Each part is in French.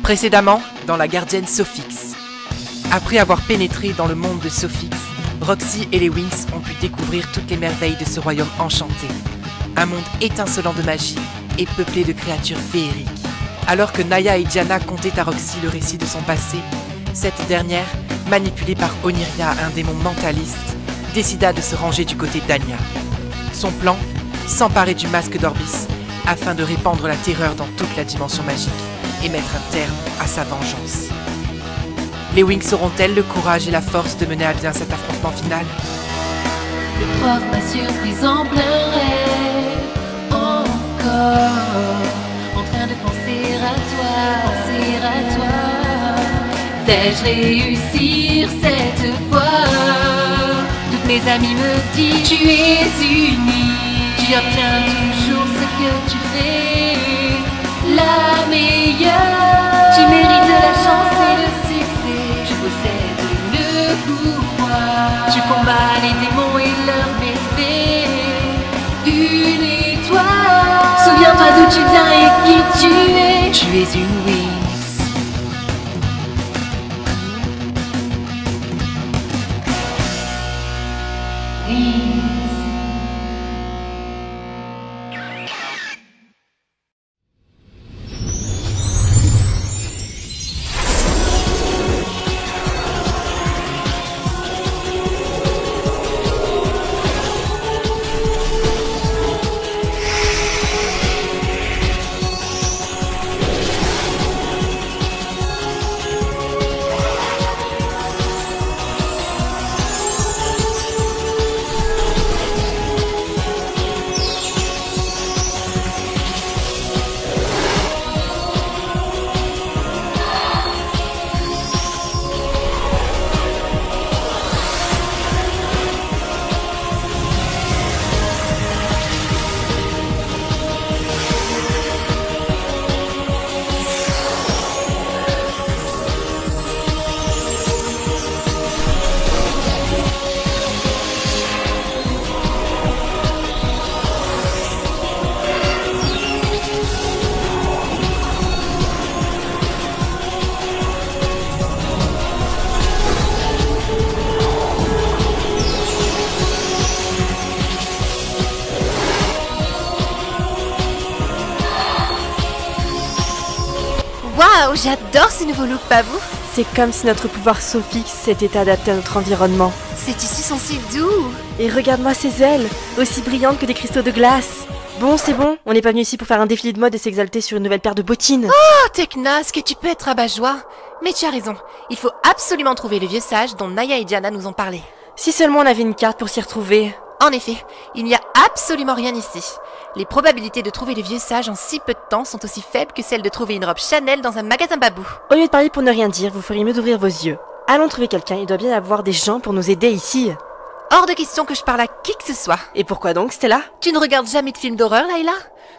Précédemment, dans la gardienne Sophix. Après avoir pénétré dans le monde de Sophix, Roxy et les Winx ont pu découvrir toutes les merveilles de ce royaume enchanté. Un monde étincelant de magie et peuplé de créatures féeriques. Alors que Naya et Diana contaient à Roxy le récit de son passé, cette dernière, manipulée par Oniria, un démon mentaliste, décida de se ranger du côté d'Anya. Son plan, s'emparer du masque d'Orbis afin de répandre la terreur dans toute la dimension magique et mettre un terme à sa vengeance. Les Winx auront-elles le courage et la force de mener à bien cet affrontement final? Le prof m'a surprise en plein rêve, encore en train de penser à toi, Vais-je réussir cette fois? Toutes mes amies me disent tu es unique, tu obtiens toujours ce que tu fais, la meilleure, tu mérites la chance et le succès, je possède le pouvoir, tu combats les démons et leurs méfaits, une étoile, souviens-toi d'où tu viens et qui tu es une Winx. Waouh, j'adore ce nouveau look, pas vous? C'est comme si notre pouvoir Sophix s'était adapté à notre environnement. Ces tissus sont si doux. Et regarde-moi ces ailes, aussi brillantes que des cristaux de glace. Bon, c'est bon, on n'est pas venu ici pour faire un défilé de mode et s'exalter sur une nouvelle paire de bottines. Oh, Teknas, que tu peux être rabat-joie. Mais tu as raison, il faut absolument trouver le vieux sage dont Naya et Diana nous ont parlé. Si seulement on avait une carte pour s'y retrouver. En effet, il n'y a absolument rien ici. Les probabilités de trouver le vieux sage en si peu de temps sont aussi faibles que celles de trouver une robe Chanel dans un magasin babou. Au lieu de parler pour ne rien dire, vous feriez mieux d'ouvrir vos yeux. Allons trouver quelqu'un, il doit bien y avoir des gens pour nous aider ici. Hors de question que je parle à qui que ce soit. Et pourquoi donc, Stella? Tu ne regardes jamais de films d'horreur, Layla?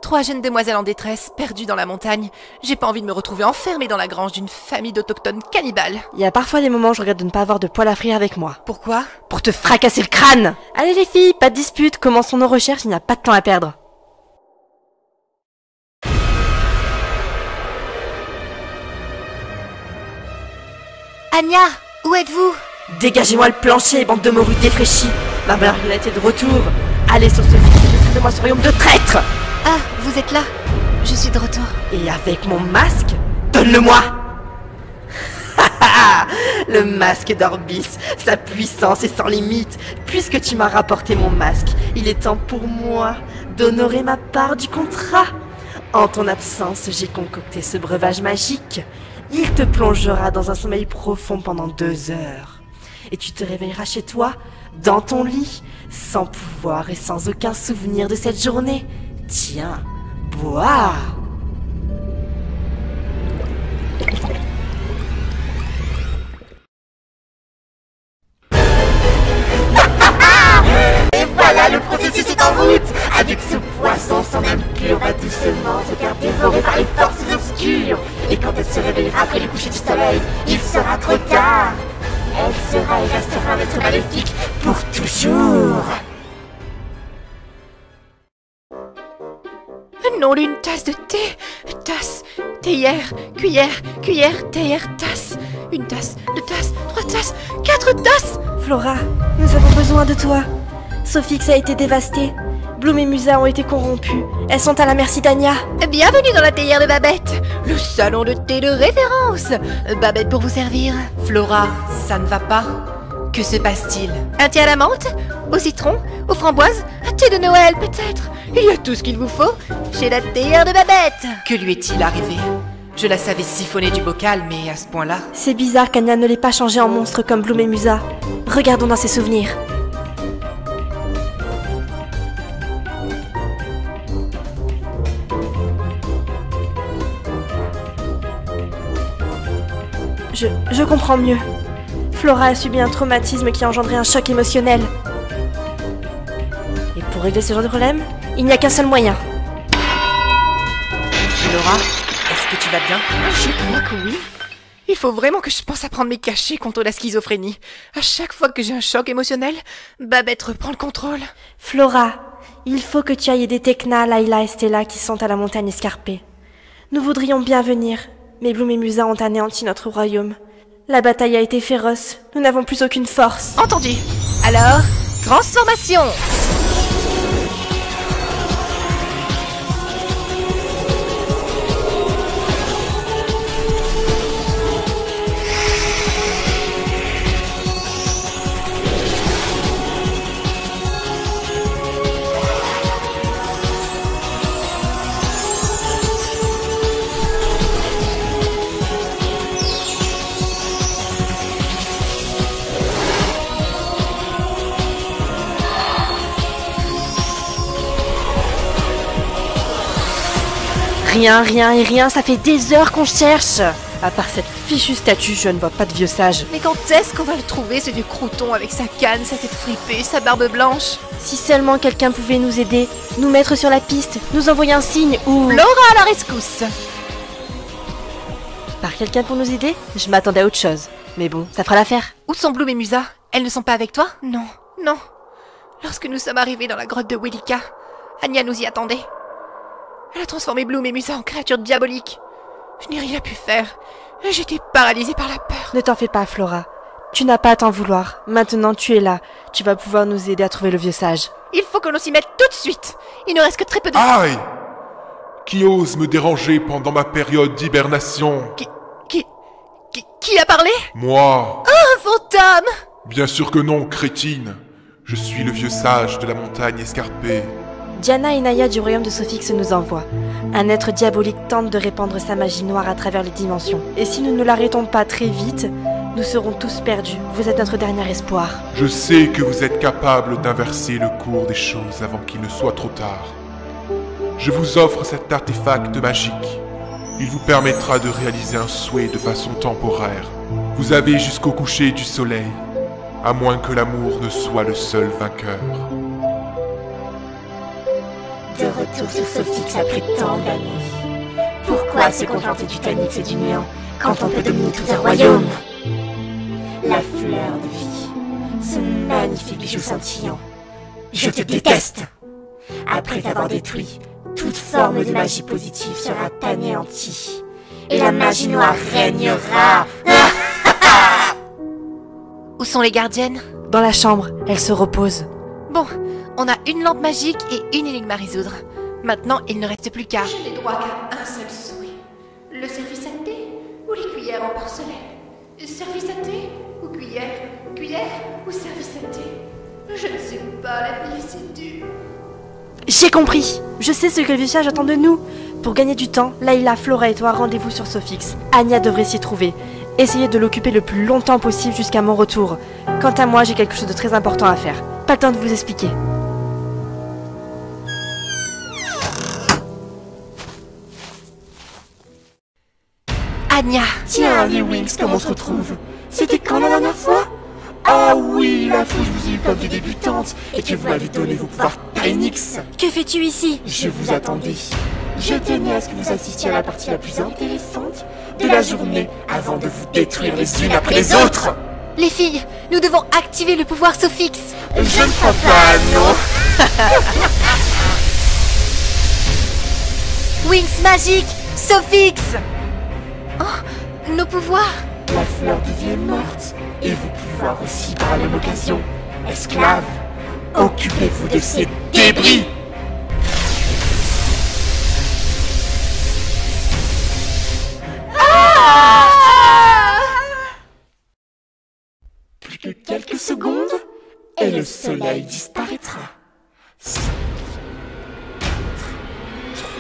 3 jeunes demoiselles en détresse, perdues dans la montagne. J'ai pas envie de me retrouver enfermée dans la grange d'une famille d'autochtones cannibales. Il y a parfois des moments où je regrette de ne pas avoir de poil à frire avec moi. Pourquoi? Pour te fracasser le crâne! Allez les filles, pas de dispute, commençons nos recherches, il n'y a pas de temps à perdre. Anya, où êtes-vous? Dégagez-moi le plancher, bande de morues défraîchies. Ma marionnette est de retour. Allez sur ce fil, de moi ce royaume de traîtres. Ah, vous êtes là? Je suis de retour. Et avec mon masque, donne-le-moi. Le masque d'Orbis, sa puissance est sans limite. Puisque tu m'as rapporté mon masque, il est temps pour moi d'honorer ma part du contrat. En ton absence, j'ai concocté ce breuvage magique. Il te plongera dans un sommeil profond pendant 2 heures. Et tu te réveilleras chez toi, dans ton lit, sans pouvoir et sans aucun souvenir de cette journée. Tiens, bois. Et voilà, le processus est en route. Avec ce poisson, son âme pure va doucement se faire dévorer par les forces obscures. Et quand elle se réveillera après le coucher du soleil, il sera trop tard. Elle sera et restera notre maléfique pour toujours. nom d'une tasse de thé. Tasse, théière, cuillère, cuillère, théière, tasse. Une tasse, deux tasses, trois tasses, quatre tasses. Flora, nous avons besoin de toi. Sophix a été dévastée. Bloom et Musa ont été corrompues. Elles sont à la merci d'Anya. Bienvenue dans la théière de Babette, le salon de thé de référence. Babette pour vous servir. Flora, ça ne va pas? Que se passe-t-il? Un thé à la menthe, au citron, aux framboises, un thé de Noël peut-être. Il y a tout ce qu'il vous faut chez la théière de Babette. Que lui est-il arrivé? Je la savais siphonner du bocal, mais à ce point-là... C'est bizarre qu'Anya ne l'ait pas changé en monstre comme Bloom et Musa. Regardons dans ses souvenirs. Je comprends mieux. Flora a subi un traumatisme qui a engendré un choc émotionnel. Et pour régler ce genre de problème, il n'y a qu'un seul moyen. Flora, est-ce que tu vas bien? Je crois que oui. Il faut vraiment que je pense à prendre mes cachets contre la schizophrénie. À chaque fois que j'ai un choc émotionnel, Babette reprend le contrôle. Flora, il faut que tu ailles aider Tekna, Layla et Stella qui sont à la montagne escarpée. Nous voudrions bien venir, mais Bloom et Musa ont anéanti notre royaume. La bataille a été féroce, nous n'avons plus aucune force. Entendu. Alors, transformation. Rien, ça fait des heures qu'on cherche. À part cette fichue statue, je ne vois pas de vieux sage. Mais quand est-ce qu'on va le trouver, ce vieux crouton avec sa canne, sa tête fripée, sa barbe blanche? Si seulement quelqu'un pouvait nous aider, nous mettre sur la piste, nous envoyer un signe ou... Flora à la rescousse. Par quelqu'un pour nous aider? Je m'attendais à autre chose. Mais bon, ça fera l'affaire. Où sont Bloom et Musa? Elles ne sont pas avec toi? Non. Lorsque nous sommes arrivés dans la grotte de Welika, Anya nous y attendait. Elle a transformé Bloom et Musa en créatures diaboliques. Je n'ai rien pu faire. J'étais paralysée par la peur. Ne t'en fais pas, Flora. Tu n'as pas à t'en vouloir. Maintenant, tu es là. Tu vas pouvoir nous aider à trouver le vieux sage. Il faut que l'on s'y mette tout de suite. Il ne reste que très peu de... Aïe! Qui ose me déranger pendant ma période d'hibernation? Qui a parlé? Moi! Un fantôme! Bien sûr que non, crétine. Je suis le vieux sage de la montagne escarpée. Diana et Naya du royaume de Sophix nous envoient. Un être diabolique tente de répandre sa magie noire à travers les dimensions. Et si nous ne l'arrêtons pas très vite, nous serons tous perdus. Vous êtes notre dernier espoir. Je sais que vous êtes capable d'inverser le cours des choses avant qu'il ne soit trop tard. Je vous offre cet artefact magique. Il vous permettra de réaliser un souhait de façon temporaire. Vous avez jusqu'au coucher du soleil, à moins que l'amour ne soit le seul vainqueur. De retour sur Sophix après tant d'années. Pourquoi se contenter du Tanix et du néant quand on peut dominer tout un royaume? La fleur de vie, ce magnifique bijou scintillant. Je te déteste! Après t'avoir détruit, toute forme de magie positive sera anéantie. Et la magie noire régnera. Où sont les gardiennes? Dans la chambre, elles se reposent. Bon, on a une lampe magique et une énigme à résoudre. Maintenant, il ne reste plus qu'à... Je n'ai droit qu'à un seul souhait. Le service à thé ou les cuillères en porcelaine? Service à thé ou cuillère? Cuillère ou service à thé? Je ne sais pas, la vie c'est dur. J'ai compris. Je sais ce que le vieux sage attend de nous. Pour gagner du temps, Layla, Flora et toi, rendez-vous sur Sophix. Anya devrait s'y trouver. Essayez de l'occuper le plus longtemps possible jusqu'à mon retour. Quant à moi, j'ai quelque chose de très important à faire. Pas le temps de vous expliquer. Anya! Tiens, les Winx, comment on se retrouve? C'était quand la dernière fois? Ah oui, la fois où je vous ai eu comme des débutantes et que vous m'avez donné vos pouvoirs Tanix. Que fais-tu ici? Je vous attendais. Je tenais à ce que vous assistiez à la partie la plus intéressante de la journée avant de vous détruire les unes après les autres. Les filles, nous devons activer le pouvoir Sophix. Je ne crois pas, non. Wings magique, Sophix. Oh, nos pouvoirs. La fleur de vie est morte, et vos pouvoirs aussi par la même occasion. Esclaves, occupez-vous de ces débris! Plus que quelques secondes, et le soleil disparaîtra. 5, 4,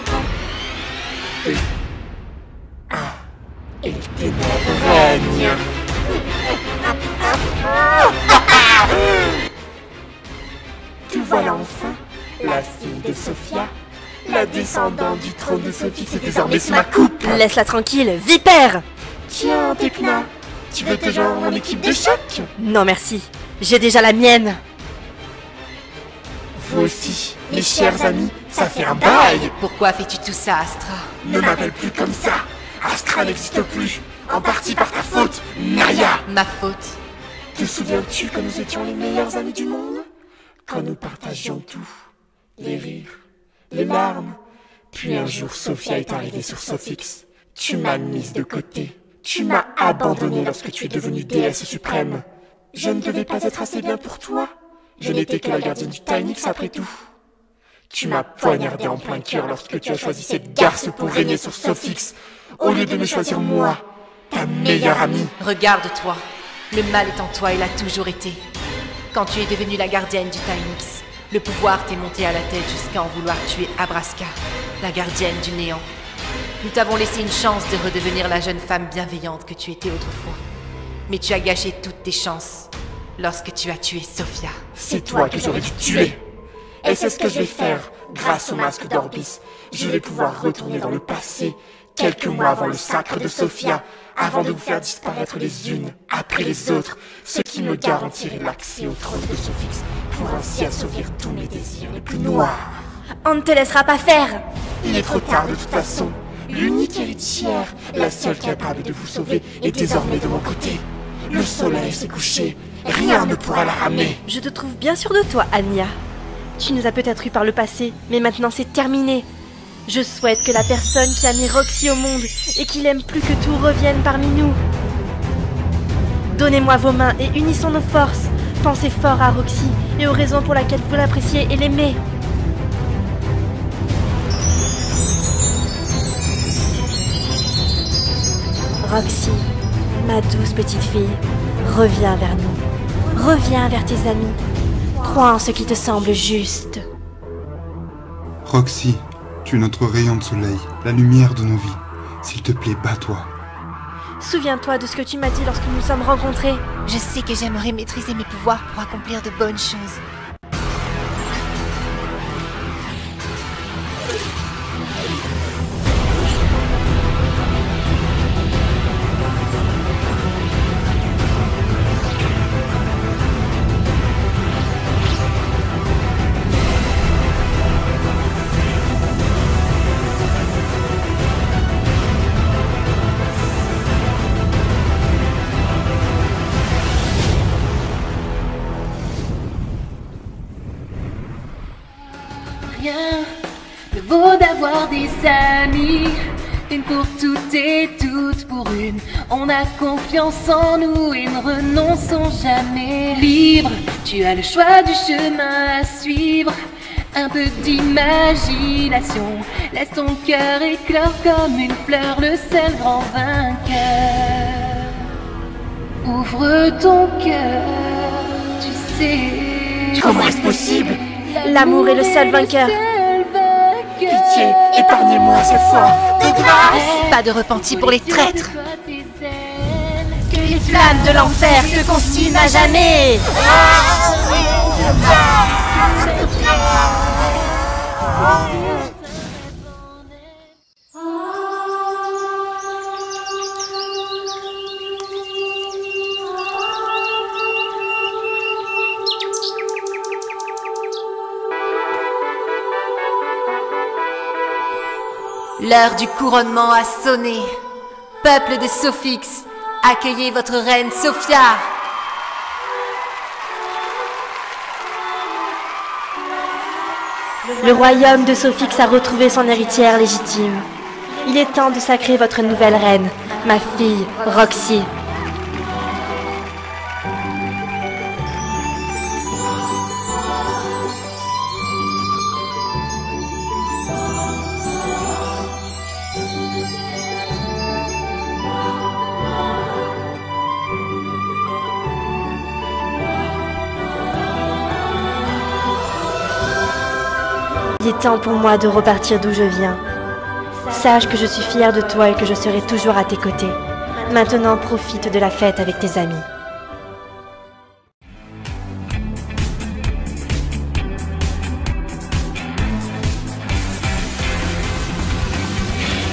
3, 2, 1, et les ténèbres règnent. Te voilà enfin, la fille de Sophia, la descendante du trône de Sophix est désormais sous ma coupe. Laisse-la tranquille, vipère! Tiens, Tekna, tu veux te joindre en équipe de choc? Non merci, j'ai déjà la mienne. Vous aussi, mes chers amis, ça fait un bail. Pourquoi fais-tu tout ça, Astra? Ne m'appelle plus comme ça. Astra n'existe plus, en partie par ta faute, Naya. Ma faute. Te souviens-tu que nous étions les meilleurs amis du monde? Quand nous partagions tout, les rires, les larmes. Puis un jour, Sophia est arrivée sur Sophix. Tu m'as mise de côté. Tu m'as abandonnée lorsque tu es devenue déesse suprême. Je ne devais pas être assez bien pour toi. Je n'étais que la gardienne du Tynix après tout. Tu m'as poignardé en plein cœur lorsque tu as choisi cette garce pour régner sur Sophix, au lieu de me choisir moi, ta meilleure amie. Regarde-toi. Le mal est en toi, il a toujours été. Quand tu es devenue la gardienne du Tynix, le pouvoir t'est monté à la tête jusqu'à en vouloir tuer Abraska, la gardienne du néant. Nous t'avons laissé une chance de redevenir la jeune femme bienveillante que tu étais autrefois. Mais tu as gâché toutes tes chances lorsque tu as tué Sophia. C'est toi que j'aurais dû tuer. Et c'est ce que je vais faire grâce au masque d'Orbis. Je vais pouvoir retourner dans le passé, quelques mois avant le sacre de Sophia, avant de vous faire disparaître les unes après les autres, ce qui me garantirait l'accès au trône de Sophix, pour ainsi assouvir tous mes désirs les plus noirs. On ne te laissera pas faire. Il est trop tard de toute façon. L'unique héritière, la seule capable de vous sauver, est désormais de mon côté. Le soleil s'est couché, rien ne pourra la ramener. Je te trouve bien sûre de toi, Anya. Tu nous as peut-être eu par le passé, mais maintenant c'est terminé. Je souhaite que la personne qui a mis Roxy au monde et qui l'aime plus que tout revienne parmi nous. Donnez-moi vos mains et unissons nos forces. Pensez fort à Roxy et aux raisons pour lesquelles vous l'appréciez et l'aimez. Roxy, ma douce petite fille, reviens vers nous. Reviens vers tes amis. Crois en ce qui te semble juste. Roxy, tu es notre rayon de soleil, la lumière de nos vies. S'il te plaît, bats-toi. Souviens-toi de ce que tu m'as dit lorsque nous nous sommes rencontrés. Je sais que j'aimerais maîtriser mes pouvoirs pour accomplir de bonnes choses. Rien ne vaut d'avoir des amis, une pour toutes et toutes pour une. On a confiance en nous et ne renonçons jamais. Libre, tu as le choix du chemin à suivre. Un peu d'imagination, laisse ton cœur éclore comme une fleur, le seul grand vainqueur. Ouvre ton cœur, tu sais. Comment est-ce possible? L'amour est le seul vainqueur. Pitié, épargnez-moi cette fois, de grâce. Pas de repenti pour les traîtres. Que les flammes de l'enfer te consument à jamais. L'heure du couronnement a sonné. Peuple de Sophix, accueillez votre reine Sophia. Le royaume de Sophix a retrouvé son héritière légitime. Il est temps de sacrer votre nouvelle reine, ma fille, Roxy. Il est temps pour moi de repartir d'où je viens. Sache que je suis fière de toi et que je serai toujours à tes côtés. Maintenant, profite de la fête avec tes amis.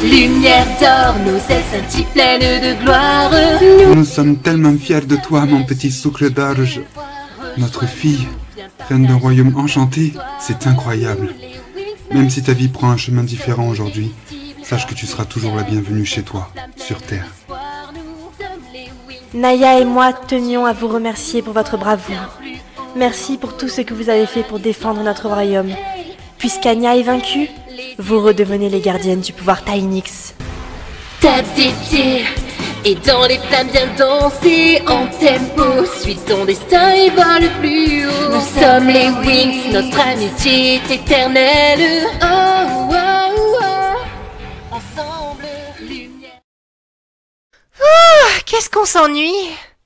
Lumière d'or, nos ailes scintillent pleines de gloire. Nous sommes tellement fiers de toi, mon petit soucle d'orge. Notre fille, reine d'un royaume enchanté, c'est incroyable. Même si ta vie prend un chemin différent aujourd'hui, sache que tu seras toujours la bienvenue chez toi, sur Terre. Naya et moi tenions à vous remercier pour votre bravoure. Merci pour tout ce que vous avez fait pour défendre notre royaume. Puisqu'Anya est vaincue, vous redevenez les gardiennes du pouvoir Tainix. Ta tétée et dans les flammes viens danser en tempo. Suis ton destin et vole plus haut. Nous sommes les Wings, notre amitié est éternelle. Oh, oh, oh. Ensemble, lumière. Qu'est-ce qu'on s'ennuie?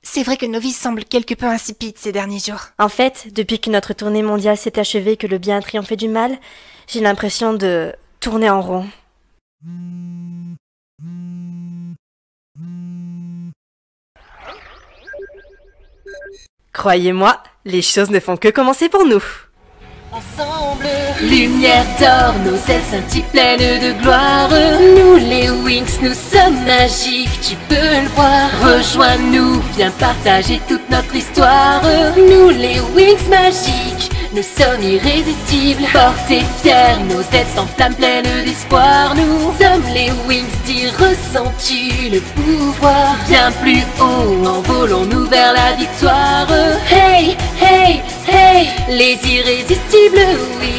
C'est vrai que nos vies semblent quelque peu insipides ces derniers jours. En fait, depuis que notre tournée mondiale s'est achevée et que le bien a triomphé du mal, j'ai l'impression de tourner en rond. Croyez-moi, les choses ne font que commencer pour nous. Ensemble, lumière d'or, nos ailes scintillent pleines de gloire. Nous les Wings, nous sommes magiques, tu peux le voir. Rejoins-nous, viens partager toute notre histoire. Nous les Wings magiques, nous sommes irrésistibles. Fortes et fiers, nos ailes s'enflamment pleines d'espoir. Nous sommes les Wings, dis ressens-tu le pouvoir? Bien plus haut, envolons-nous vers la victoire. Hey, hey, hey, les irrésistibles Wings.